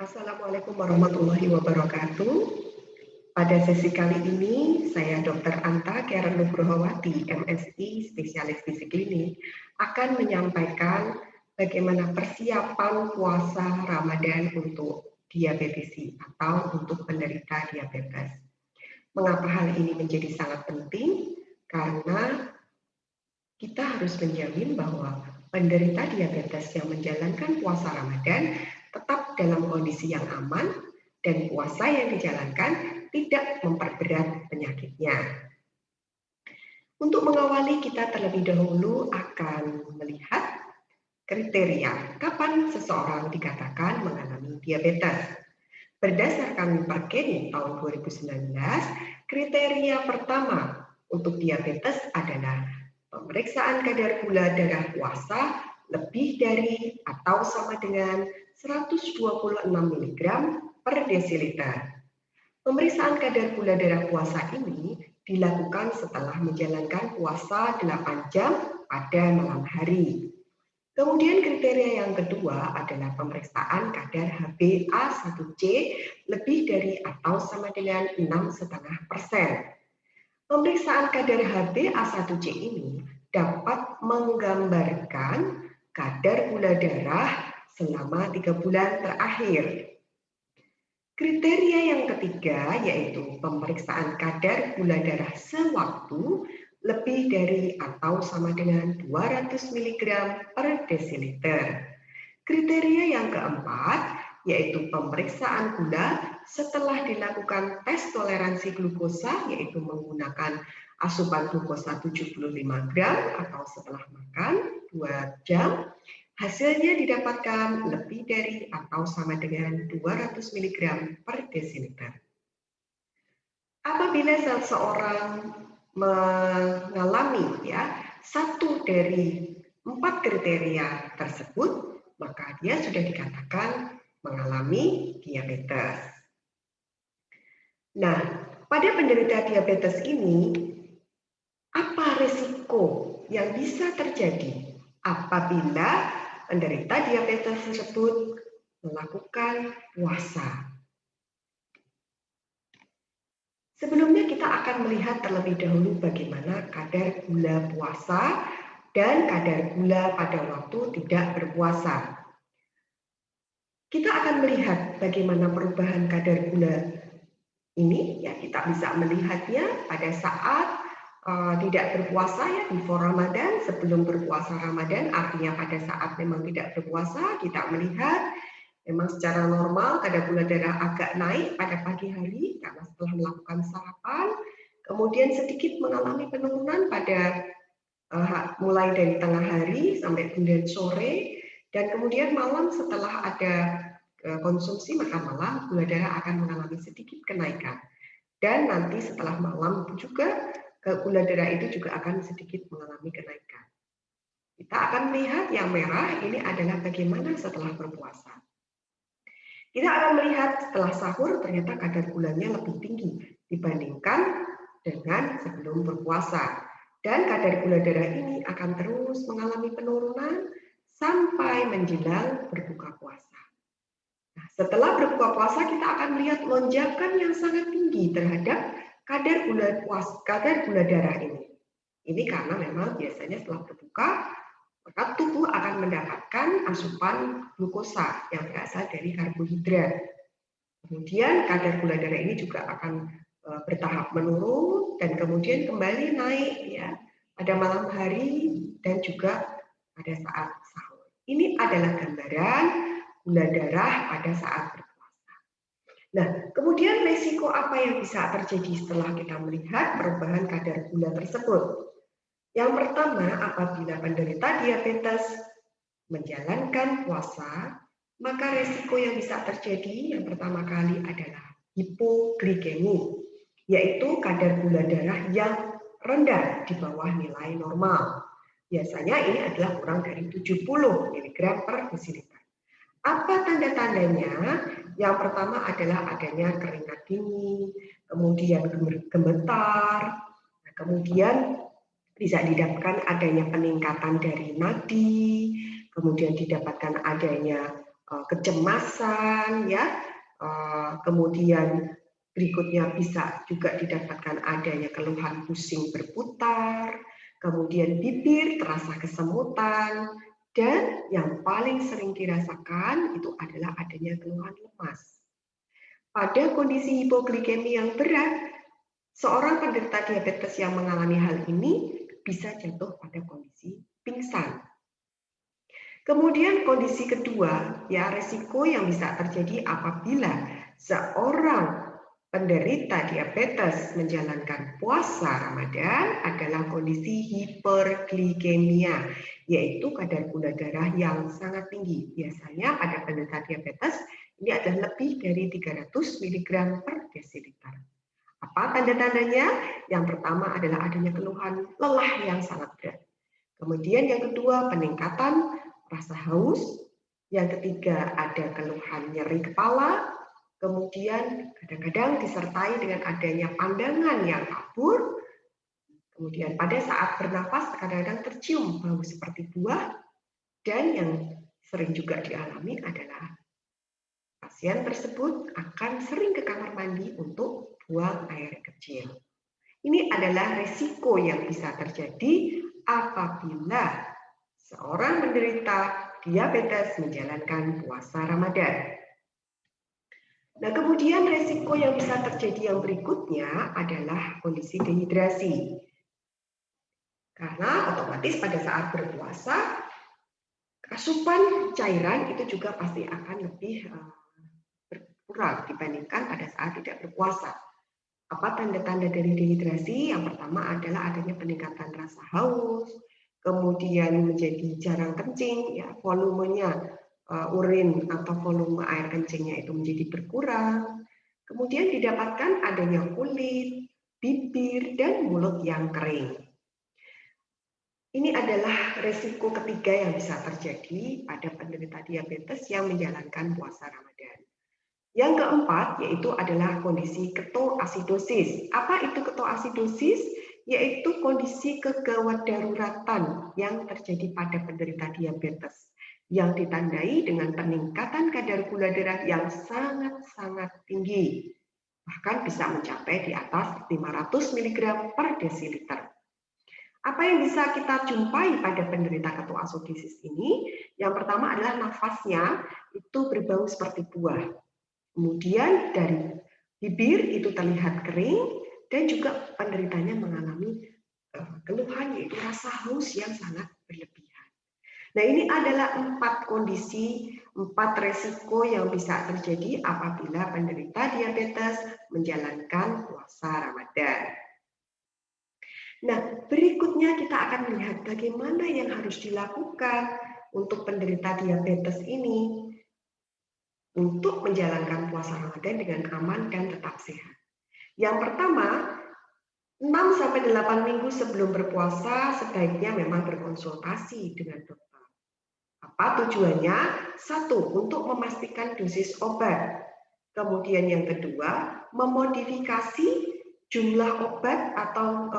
Assalamualaikum warahmatullahi wabarakatuh. Pada sesi kali ini, saya Dr. Anta Karen Nugrohowati, MSI, Spesialis Fisik Klinik, akan menyampaikan bagaimana persiapan puasa Ramadan untuk diabetesi atau untuk penderita diabetes. Mengapa hal ini menjadi sangat penting? Karena kita harus menjamin bahwa penderita diabetes yang menjalankan puasa Ramadan tetap dalam kondisi yang aman dan puasa yang dijalankan tidak memperberat penyakitnya. Untuk mengawali, kita terlebih dahulu akan melihat kriteria kapan seseorang dikatakan mengalami diabetes. Berdasarkan Perkeni tahun 2019, kriteria pertama untuk diabetes adalah pemeriksaan kadar gula darah puasa lebih dari atau sama dengan 126 mg per desiliter. Pemeriksaan kadar gula darah puasa ini dilakukan setelah menjalankan puasa 8 jam pada malam hari. Kemudian kriteria yang kedua adalah pemeriksaan kadar HbA1c lebih dari atau sama dengan 6,5%. Pemeriksaan kadar HbA1c ini dapat menggambarkan kadar gula darah selama 3 bulan terakhir. Kriteria yang ketiga yaitu pemeriksaan kadar gula darah sewaktu lebih dari atau sama dengan 200 mg per desiliter. Kriteria yang keempat yaitu pemeriksaan gula setelah dilakukan tes toleransi glukosa, yaitu menggunakan asupan glukosa 75 gram atau setelah makan 2 jam. Hasilnya didapatkan lebih dari atau sama dengan 200 mg per desiliter. Apabila seseorang mengalami satu dari 4 kriteria tersebut, maka dia sudah dikatakan mengalami diabetes. Nah, pada penderita diabetes ini, apa risiko yang bisa terjadi apabila penderita diabetes tersebut melakukan puasa? Sebelumnya kita akan melihat terlebih dahulu bagaimana kadar gula puasa dan kadar gula pada waktu tidak berpuasa. Kita akan melihat bagaimana perubahan kadar gula ini, kita bisa melihatnya pada saat tidak berpuasa before Ramadan, sebelum berpuasa Ramadan, artinya pada saat memang tidak berpuasa, kita melihat memang secara normal kadar gula darah agak naik pada pagi hari karena setelah melakukan sarapan, kemudian sedikit mengalami penurunan pada mulai dari tengah hari sampai kemudian sore, dan kemudian malam setelah ada konsumsi makan malam, gula darah akan mengalami sedikit kenaikan. Dan nanti setelah malam juga gula darah itu juga akan sedikit mengalami kenaikan. Kita akan melihat yang merah ini adalah bagaimana setelah berpuasa. Kita akan melihat setelah sahur ternyata kadar gulanya lebih tinggi dibandingkan dengan sebelum berpuasa. Dan kadar gula darah ini akan terus mengalami penurunan sampai menjelang berbuka puasa. Nah, setelah berbuka puasa kita akan melihat lonjakan yang sangat tinggi terhadap kadar gula darah ini. Ini karena memang biasanya setelah berbuka, maka tubuh akan mendapatkan asupan glukosa yang berasal dari karbohidrat. Kemudian kadar gula darah ini juga akan bertahap menurun dan kemudian kembali naik pada malam hari dan juga pada saat sahur. Ini adalah gambaran gula darah pada saat berpuasa. Nah, kemudian risiko apa yang bisa terjadi setelah kita melihat perubahan kadar gula tersebut? Yang pertama, apabila penderita diabetes menjalankan puasa, maka risiko yang bisa terjadi yang pertama kali adalah hipoglikemi, yaitu kadar gula darah yang rendah di bawah nilai normal. Biasanya ini adalah kurang dari 70 mg per desiliter. Apa tanda-tandanya? Yang pertama adalah adanya keringat dingin, kemudian gemetar, kemudian bisa didapatkan adanya peningkatan dari nadi, kemudian didapatkan adanya kecemasan, ya, kemudian berikutnya bisa juga didapatkan adanya keluhan pusing berputar, kemudian bibir terasa kesemutan, dan yang paling sering dirasakan itu adalah adanya keluhan lemas. Pada kondisi hipoglikemi yang berat, seorang penderita diabetes yang mengalami hal ini bisa jatuh pada kondisi pingsan. Kemudian kondisi kedua, ya, resiko yang bisa terjadi apabila seorang penderita diabetes menjalankan puasa Ramadan adalah kondisi hiperglikemia, yaitu kadar gula darah yang sangat tinggi. Biasanya pada penderita diabetes ini adalah lebih dari 300 mg per desiliter. Apa tanda-tandanya? Yang pertama adalah adanya keluhan lelah yang sangat berat. Kemudian yang kedua, peningkatan rasa haus. Yang ketiga, ada keluhan nyeri kepala. Kemudian kadang-kadang disertai dengan adanya pandangan yang kabur. Kemudian pada saat bernafas kadang-kadang tercium bau seperti buah. Dan yang sering juga dialami adalah pasien tersebut akan sering ke kamar mandi untuk buang air kecil. Ini adalah risiko yang bisa terjadi apabila seorang penderita diabetes menjalankan puasa Ramadan. Nah, kemudian risiko yang bisa terjadi yang berikutnya adalah kondisi dehidrasi. Karena otomatis pada saat berpuasa, asupan cairan itu juga pasti akan lebih berkurang dibandingkan pada saat tidak berpuasa. Apa tanda-tanda dari dehidrasi? Yang pertama adalah adanya peningkatan rasa haus, kemudian menjadi jarang kencing, ya, volumenya urin atau volume air kencingnya itu menjadi berkurang. Kemudian didapatkan adanya kulit, bibir, dan mulut yang kering. Ini adalah resiko ketiga yang bisa terjadi pada penderita diabetes yang menjalankan puasa Ramadan. Yang keempat yaitu adalah kondisi ketoasidosis. Apa itu ketoasidosis? Yaitu kondisi kegawat daruratan yang terjadi pada penderita diabetes yang ditandai dengan peningkatan kadar gula darah yang sangat-sangat tinggi, bahkan bisa mencapai di atas 500 mg per desiliter. Apa yang bisa kita jumpai pada penderita ketoasidosis ini? Yang pertama adalah nafasnya itu berbau seperti buah. Kemudian dari bibir itu terlihat kering dan juga penderitanya mengalami keluhan yaitu rasa haus yang sangat berlebihan. Nah, ini adalah 4 kondisi, 4 resiko yang bisa terjadi apabila penderita diabetes menjalankan puasa Ramadan. Nah, berikutnya kita akan melihat bagaimana yang harus dilakukan untuk penderita diabetes ini untuk menjalankan puasa Ramadan dengan aman dan tetap sehat. Yang pertama, 6-8 minggu sebelum berpuasa sebaiknya memang berkonsultasi dengan dokter. Apa tujuannya? Satu, untuk memastikan dosis obat. Kemudian yang kedua, memodifikasi jumlah obat atau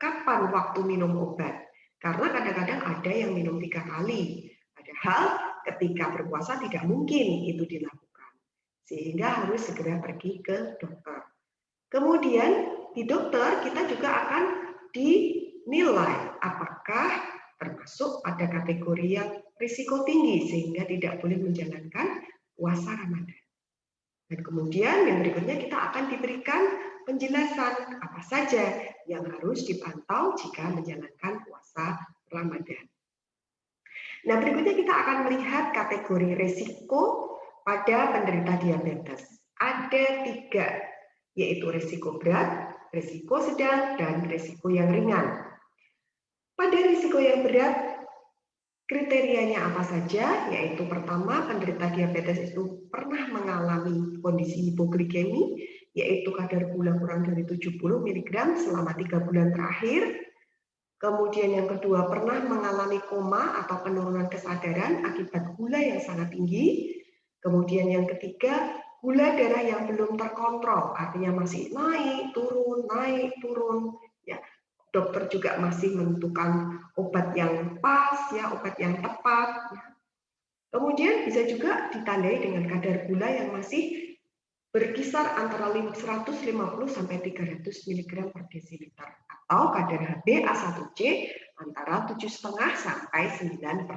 kapan waktu minum obat. Karena kadang-kadang ada yang minum 3 kali. Padahal ketika berpuasa tidak mungkin itu dilakukan. Sehingga harus segera pergi ke dokter. Kemudian di dokter kita juga akan dinilai apakah termasuk pada kategori yang risiko tinggi sehingga tidak boleh menjalankan puasa Ramadan. Dan kemudian yang berikutnya kita akan diberikan penjelasan apa saja yang harus dipantau jika menjalankan puasa Ramadan. Nah, berikutnya kita akan melihat kategori risiko pada penderita diabetes. Ada 3, yaitu risiko berat, risiko sedang, dan risiko yang ringan. Pada risiko yang berat, kriterianya apa saja? Yaitu pertama, penderita diabetes itu pernah mengalami kondisi hipoglikemi, yaitu kadar gula kurang dari 70 mg selama 3 bulan terakhir. Kemudian yang kedua, pernah mengalami koma atau penurunan kesadaran akibat gula yang sangat tinggi. Kemudian yang ketiga, gula darah yang belum terkontrol, artinya masih naik, turun, ya. Dokter juga masih menentukan obat yang pas, ya, obat yang tepat. Ya. Kemudian bisa juga ditandai dengan kadar gula yang masih berkisar antara 150 sampai 300 mg per desiliter atau kadar HbA1c antara 7,5 sampai 9%.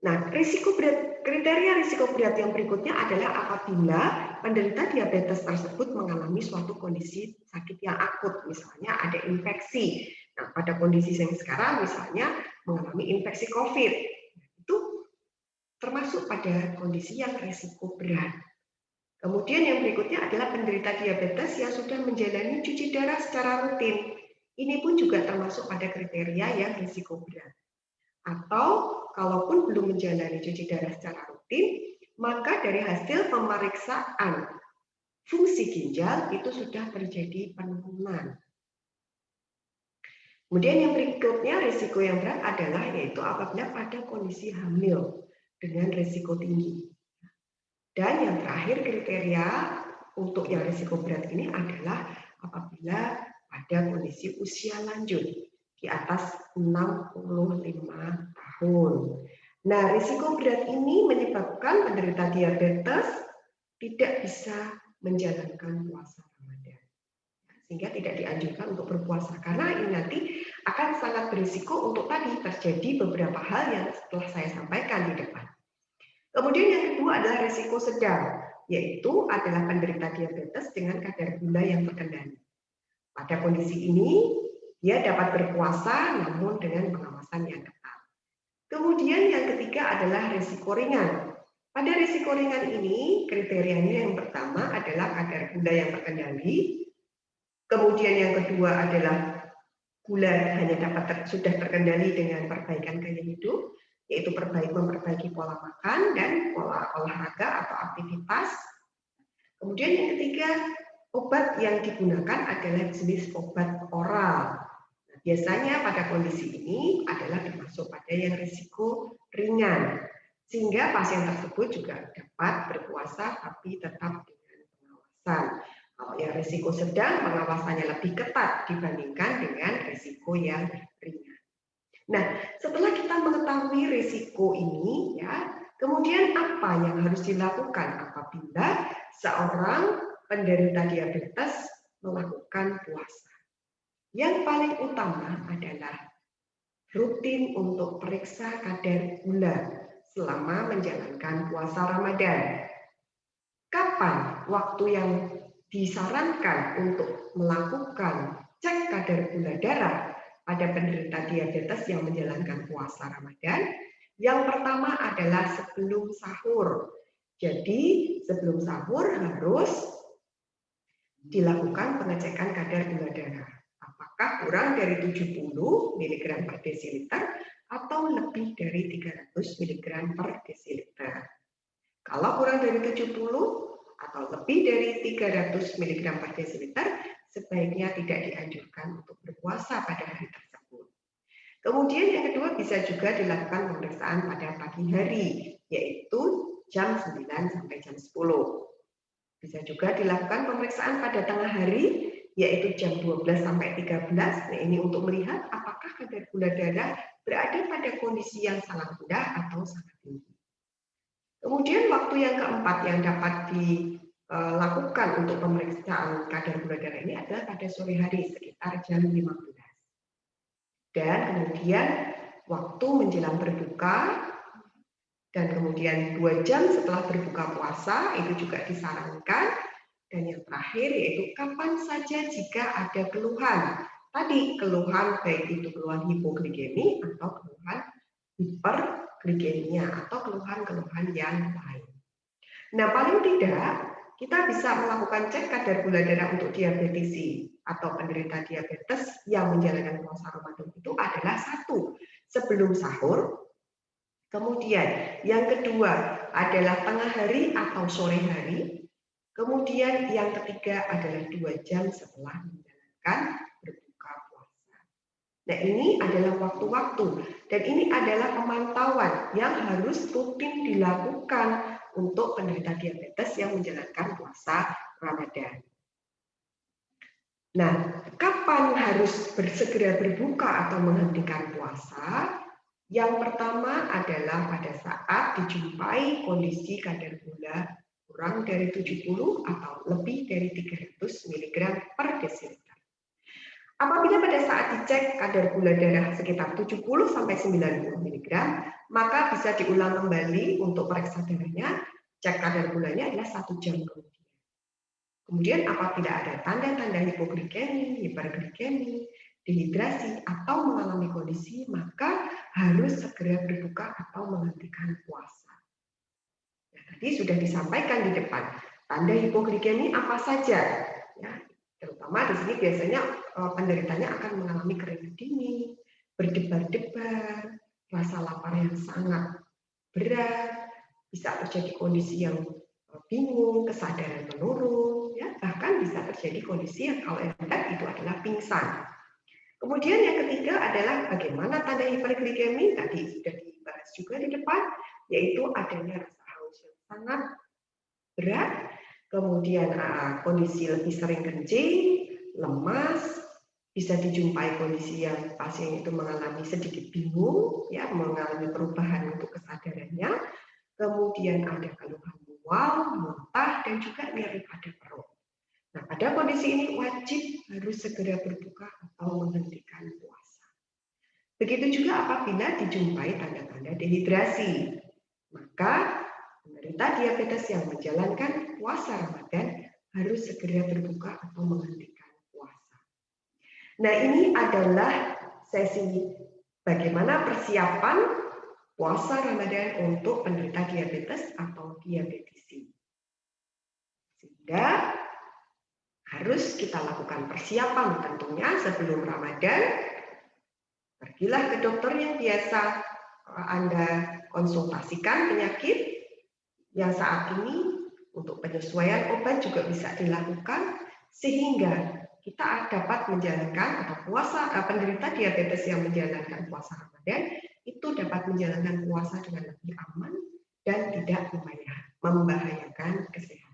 Nah, kriteria risiko berat yang berikutnya adalah apabila penderita diabetes tersebut mengalami suatu kondisi sakit yang akut, misalnya ada infeksi. Nah, pada kondisi yang sekarang misalnya mengalami infeksi COVID, itu termasuk pada kondisi yang risiko berat. Kemudian yang berikutnya adalah penderita diabetes yang sudah menjalani cuci darah secara rutin. Ini pun juga termasuk pada kriteria yang risiko berat. Atau kalaupun belum menjalani cuci darah secara rutin, maka dari hasil pemeriksaan fungsi ginjal itu sudah terjadi penurunan. Kemudian yang berikutnya risiko yang berat adalah yaitu apabila pada kondisi hamil dengan risiko tinggi. Dan yang terakhir kriteria untuk yang risiko berat ini adalah apabila pada kondisi usia lanjut di atas 65 tahun. Nah, risiko berat ini menyebabkan penderita diabetes tidak bisa menjalankan puasa Ramadan. Sehingga tidak dianjurkan untuk berpuasa karena ini nanti akan sangat berisiko untuk tadi terjadi beberapa hal yang setelah saya sampaikan di depan. Kemudian yang kedua adalah risiko sedang, yaitu adalah penderita diabetes dengan kadar gula yang terkendali. Pada kondisi ini, dia dapat berpuasa namun dengan pengawasan yang ketat. Kemudian yang ketiga adalah risiko ringan. Pada risiko ringan ini, kriterianya yang pertama adalah kadar gula yang terkendali. Kemudian yang kedua adalah gula hanya sudah terkendali dengan perbaikan gaya hidup, yaitu memperbaiki pola makan dan pola olahraga atau aktivitas. Kemudian yang ketiga, obat yang digunakan adalah jenis obat oral. Nah, biasanya pada kondisi ini adalah termasuk pada yang risiko ringan, sehingga pasien tersebut juga dapat berpuasa tapi tetap dengan pengawasan. Kalau yang risiko sedang, pengawasannya lebih ketat dibandingkan dengan risiko yang ringan. Nah, setelah kita mengetahui risiko ini, ya, kemudian apa yang harus dilakukan apabila seorang penderita diabetes melakukan puasa? Yang paling utama adalah rutin untuk periksa kadar gula selama menjalankan puasa Ramadan. Kapan waktu yang disarankan untuk melakukan cek kadar gula darah pada penderita diabetes yang menjalankan puasa Ramadan? Yang pertama adalah sebelum sahur. Jadi sebelum sahur harus dilakukan pengecekan kadar gula darah. Apakah kurang dari 70 mg per desiliter atau lebih dari 300 mg per desiliter. Kalau kurang dari 70 atau lebih dari 300 mg per desiliter, sebaiknya tidak dianjurkan untuk berpuasa pada hari tersebut. Kemudian yang kedua bisa juga dilakukan pemeriksaan pada pagi hari, yaitu jam 9 sampai jam 10. Bisa juga dilakukan pemeriksaan pada tengah hari, yaitu jam 12 sampai 13. Nah, ini untuk melihat apakah kadar gula darah berada pada kondisi yang sangat rendah atau sangat tinggi. Kemudian waktu yang keempat yang dapat dilakukan untuk pemeriksaan kadar gula darah ini adalah pada sore hari sekitar jam 15. Dan kemudian waktu menjelang berbuka dan kemudian 2 jam setelah berbuka puasa itu juga disarankan. Dan yang terakhir yaitu kapan saja jika ada keluhan. Tadi keluhan baik itu keluhan hipoglikemi atau keluhan hiperglikemia atau keluhan-keluhan yang lain. Nah, paling tidak kita bisa melakukan cek kadar gula darah untuk diabetisi atau penderita diabetes yang menjalankan puasa Ramadan itu adalah 1, sebelum sahur. Kemudian yang kedua adalah tengah hari atau sore hari. Kemudian yang ketiga adalah 2 jam setelah menjalankan berbuka puasa. Nah, ini adalah waktu-waktu dan ini adalah pemantauan yang harus rutin dilakukan untuk penderita diabetes yang menjalankan puasa Ramadan. Nah, kapan harus segera berbuka atau menghentikan puasa? Yang pertama adalah pada saat dijumpai kondisi kadar gula kurang dari 70 atau lebih dari 300 mg per desiliter. Apabila pada saat dicek kadar gula darah sekitar 70 sampai 90 mg, maka bisa diulang kembali untuk periksa darahnya. Cek kadar gulanya adalah 1 jam kemudian. Kemudian apabila ada tanda-tanda hipoglikemi, hiperglikemi, dehidrasi, atau mengalami kondisi, maka harus segera berbuka atau menghentikan puasa. Nah, tadi sudah disampaikan di depan, tanda hipoglikemi apa saja? Ya, terutama di sini biasanya penderitanya akan mengalami keringat dingin, berdebar-debar, rasa lapar yang sangat berat, bisa terjadi kondisi yang bingung, kesadaran menurun, ya, bahkan bisa terjadi kondisi yang kalau yang itu adalah pingsan. Kemudian yang ketiga adalah bagaimana tanda hiperglikemi, tadi sudah dibahas juga di depan, yaitu adanya rasa haus yang sangat berat, kemudian kondisi lebih sering kencing, lemas, bisa dijumpai kondisi yang pasien itu mengalami sedikit bingung, ya, mengalami perubahan untuk kesadarannya, kemudian ada keluhan mual, muntah, dan juga nyeri pada perut. Nah, pada kondisi ini wajib harus segera berbuka atau menghentikan puasa. Begitu juga apabila dijumpai tanda-tanda dehidrasi, maka penderita diabetes yang menjalankan puasa Ramadan harus segera berbuka atau menghentikan puasa. Nah, ini adalah sesi bagaimana persiapan puasa Ramadan untuk penderita diabetes atau diabetisi. Sehingga harus kita lakukan persiapan tentunya sebelum Ramadan. Pergilah ke dokter yang biasa Anda konsultasikan penyakit yang saat ini untuk penyesuaian obat juga bisa dilakukan sehingga kita dapat menjalankan atau penderita diabetes yang menjalankan puasa Ramadan itu dapat menjalankan puasa dengan lebih aman dan tidak membahayakan kesehatan.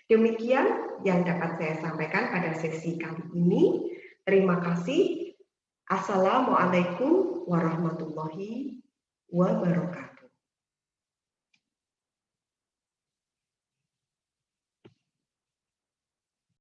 Demikian yang dapat saya sampaikan pada sesi kali ini. Terima kasih. Assalamualaikum warahmatullahi wabarakatuh.